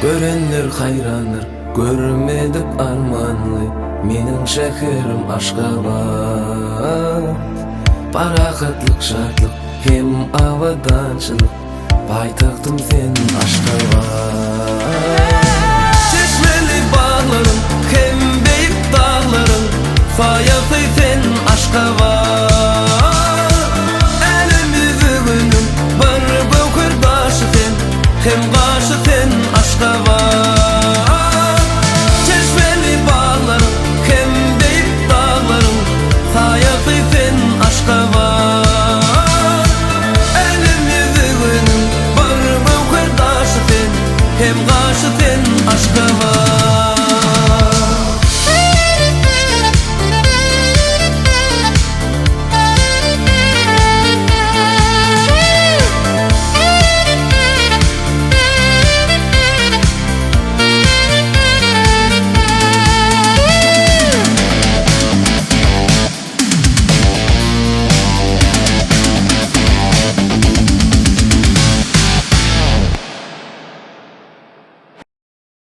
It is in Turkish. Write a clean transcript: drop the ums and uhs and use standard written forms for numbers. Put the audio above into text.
Görenler hayranlar, görmedik armanlı. Mening şehirim Ashgabat. Barahatlık, şadlık, hem avadançılık. Paytaxtım sen Ashgabat. Çeşmeli bağlarım, hem beyik dağlarım. Fayağı sen Ashgabat. Elimizi gülüm, bir bökür başı sen, hem başı sen Ashgabat. Çeşmeli bağlarım, hem beyik dağlarım. Fayağı sen Ashgabat. Elimizi gülüm, bir bökür başı sen, hem başı sen Ashgabat.